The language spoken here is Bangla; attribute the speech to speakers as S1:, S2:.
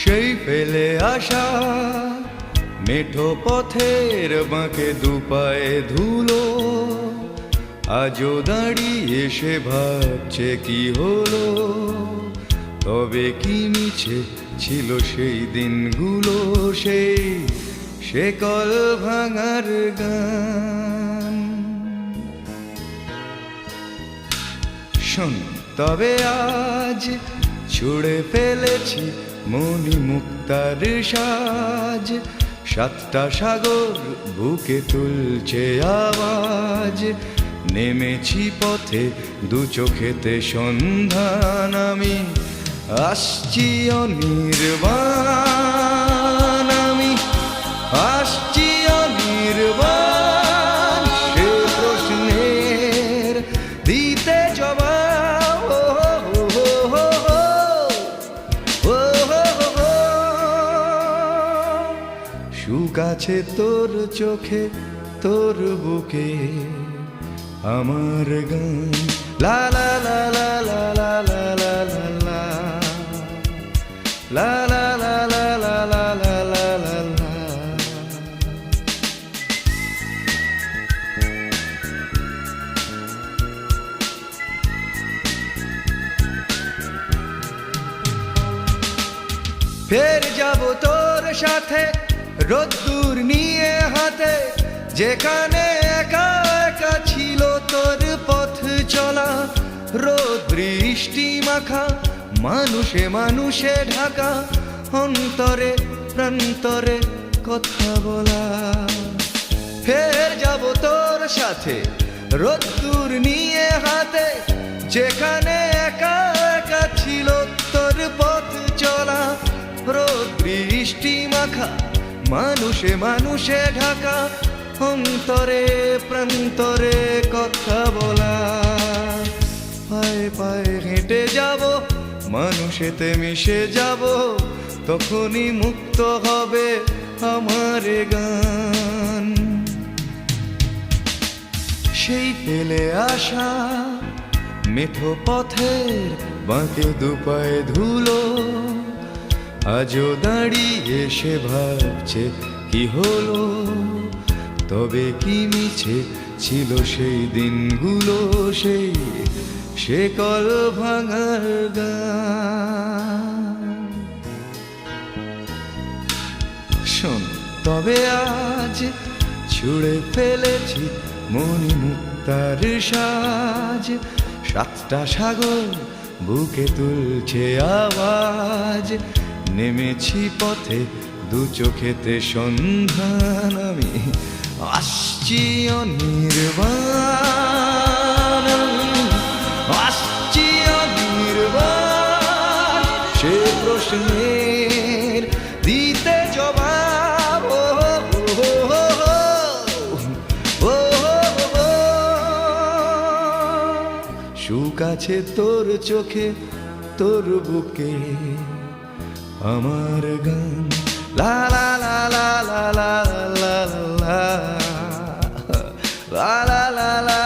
S1: সেই ফেলে আসা মেঠো পথের বাঁকে দুপায়ে ধুলো, আজও দাঁড়িয়ে সে ভাবছে কি হলো। তবে কি মিছে ছিল সেই দিনগুলো, সেই সে কল ভাঙার গান। শোন তবে আজ ছুঁড়ে ফেলেছি মনি মুক্তার সাজ, সাতটা সাগর বুকে তুলছে আওয়াজ। নেমেছি পথে দু চোখেতে সন্ধান, আমি আসছি অনির্বাণ, আমি আসছি অনির্বাণ। সে প্রশ্নের দিতে জবাব, সুখ আছে তোর চোখে তোর বুকে আমার গান। লা লা লা লা লা লা লা লা লা লা লা লা লা লা লা লা লা লা লা। ফের যাব তোর সাথে রোদ্দুর নিয়ে হাতে, যেখানে একা একা ছিল তোর পথ চলা। রোদ বৃষ্টি মাখা মানুষে মানুষে ঢাকা, অন্তরে প্রান্তরে কথা বলা। ফের যাব তোর সাথে রোদ্দুর নিয়ে হাতে, যেখানে একা একা ছিল তোর পথ চলা। রোদ বৃষ্টি মাখা মানুষে মানুষে ঢাকা, অন্তরে প্রান্তরে কথা বলা। পায়ে পায়ে হেঁটে যাব, মানুষেতে মিশে যাব, তখনই মুক্ত হবে আমার গান। সেই ফেলে আসা মেঠো পথের বাঁকে দুপায়ে ধুলো, আজও দাঁড়িয়ে সে ভাবছে কি হলো। তবে কি মিছে ছিল সেই দিনগুলো, সেই সে কল ভাঙার গান। শোন তবে আজ ছুঁড়ে ফেলেছি মনি মুক্তার সাজ, সাতটা সাগর বুকে তুলছে আওয়াজ। নেমেছি পথে দু চোখেতে সন্ধান, আমি আসছি অনির্বাণ, আসছি অনির্বাণ। সে প্রশ্নের দিতে জবাব, সুখ আছে তোর চোখে তোর বুকে আমার গান। লা লা লা লা লা লা লা লা লা লা লা লা।